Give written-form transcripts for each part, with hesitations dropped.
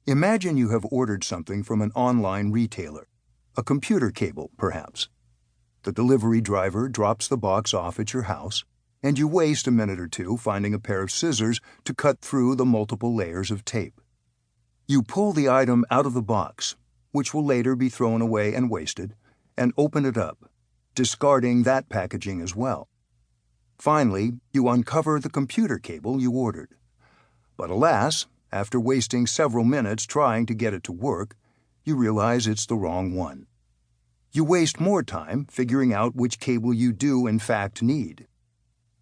Imagine you have ordered something from an online retailer, a computer cable, perhaps. The delivery driver drops the box off at your house, and you waste a minute or two finding a pair of scissors to cut through the multiple layers of tape. You pull the item out of the box, which will later be thrown away and wasted, and open it up, discarding that packaging as well. Finally, you uncover the computer cable you ordered. But alas, after wasting several minutes trying to get it to work, you realize it's the wrong one. You waste more time figuring out which cable you do in fact need.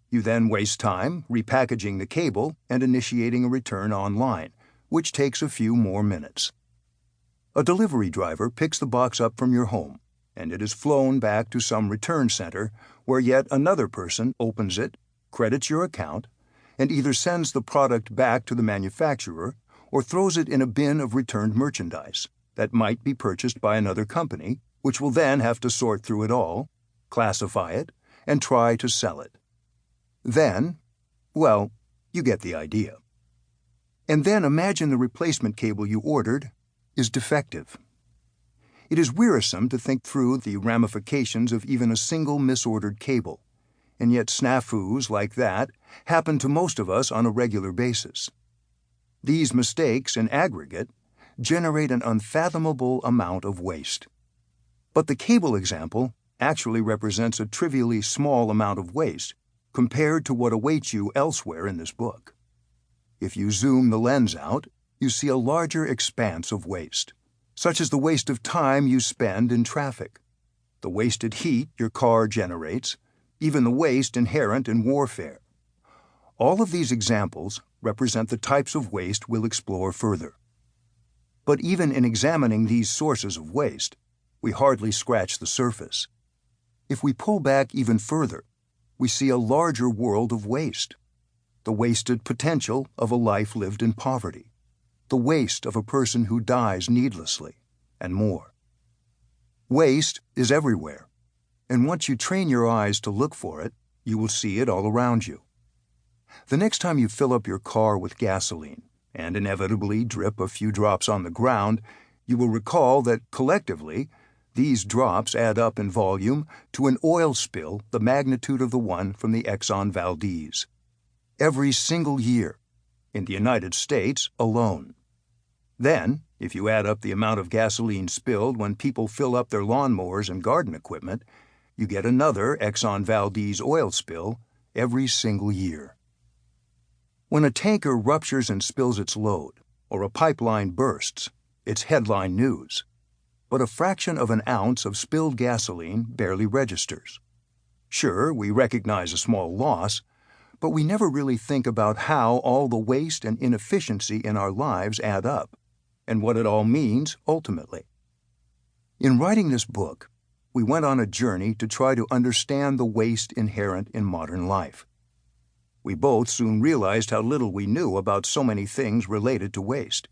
You then waste time repackaging the cable and initiating a return online, which takes a few more minutes. A delivery driver picks the box up from your home, and it is flown back to some return center where yet another person opens it, credits your account, and either sends the product back to the manufacturer or throws it in a bin of returned merchandise that might be purchased by another company, which will then have to sort through it all, classify it, and try to sell it. Then, well, you get the idea. And then imagine the replacement cable you ordered is defective. It is wearisome to think through the ramifications of even a single misordered cable, and yet snafus like that happen to most of us on a regular basis. These mistakes, in aggregate, generate an unfathomable amount of waste. But the cable example actually represents a trivially small amount of waste compared to what awaits you elsewhere in this book. If you zoom the lens out, you see a larger expanse of waste, such as the waste of time you spend in traffic, the wasted heat your car generates, even the waste inherent in warfare. All of these examples represent the types of waste we'll explore further. But even in examining these sources of waste, we hardly scratch the surface. If we pull back even further, we see a larger world of waste. The wasted potential of a life lived in poverty, the waste of a person who dies needlessly, and more. Waste is everywhere, and once you train your eyes to look for it, you will see it all around you. The next time you fill up your car with gasoline and inevitably drip a few drops on the ground, you will recall that collectively, these drops add up in volume to an oil spill the magnitude of the one from the Exxon Valdez. Every single year, in the United States alone. Then, if you add up the amount of gasoline spilled when people fill up their lawnmowers and garden equipment, you get another Exxon Valdez oil spill every single year. When a tanker ruptures and spills its load, or a pipeline bursts, it's headline news. But a fraction of an ounce of spilled gasoline barely registers. Sure, we recognize a small loss, but we never really think about how all the waste and inefficiency in our lives add up, and what it all means ultimately. In writing this book, we went on a journey to try to understand the waste inherent in modern life. We both soon realized how little we knew about so many things related to waste,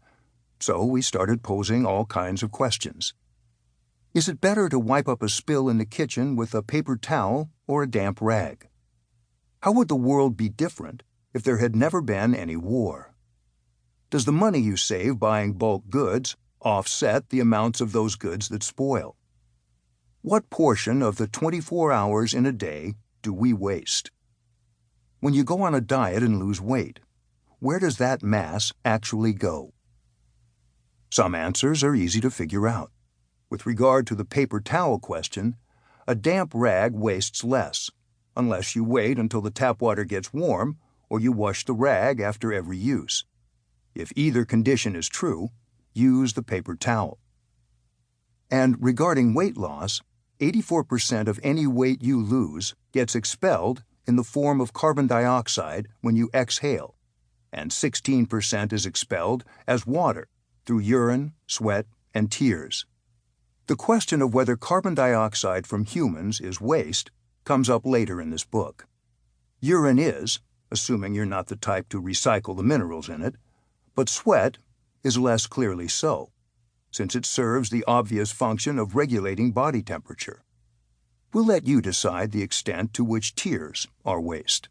so we started posing all kinds of questions. Is it better to wipe up a spill in the kitchen with a paper towel or a damp rag? How would the world be different if there had never been any war? Does the money you save buying bulk goods offset the amounts of those goods that spoil? What portion of the 24 hours in a day do we waste? When you go on a diet and lose weight, where does that mass actually go? Some answers are easy to figure out. With regard to the paper towel question, a damp rag wastes less, unless you wait until the tap water gets warm or you wash the rag after every use. If either condition is true, use the paper towel. And regarding weight loss, 84% of any weight you lose gets expelled in the form of carbon dioxide when you exhale, and 16% is expelled as water through urine, sweat, and tears. The question of whether carbon dioxide from humans is waste comes up later in this book. Urine is, assuming you're not the type to recycle the minerals in it, but sweat is less clearly so, since it serves the obvious function of regulating body temperature. We'll let you decide the extent to which tears are waste.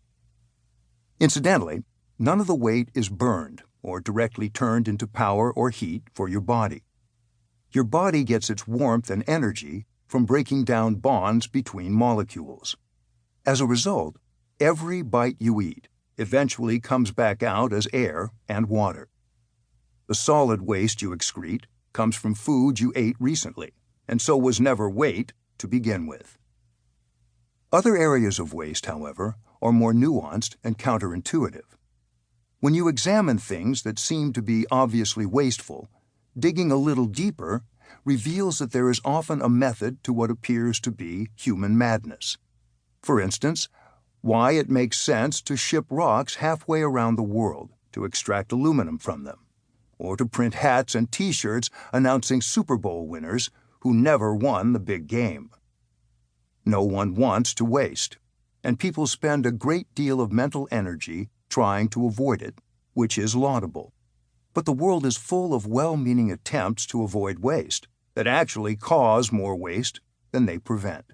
Incidentally, none of the weight is burned or directly turned into power or heat for your body. Your body gets its warmth and energy from breaking down bonds between molecules. As a result, every bite you eat eventually comes back out as air and water. The solid waste you excrete comes from food you ate recently, and so was never weight to begin with. Other areas of waste, however, are more nuanced and counterintuitive. When you examine things that seem to be obviously wasteful, digging a little deeper reveals that there is often a method to what appears to be human madness. For instance, why it makes sense to ship rocks halfway around the world to extract aluminum from them, or to print hats and T-shirts announcing Super Bowl winners who never won the big game. No one wants to waste, and people spend a great deal of mental energy trying to avoid it, which is laudable. But the world is full of well-meaning attempts to avoid waste that actually cause more waste than they prevent.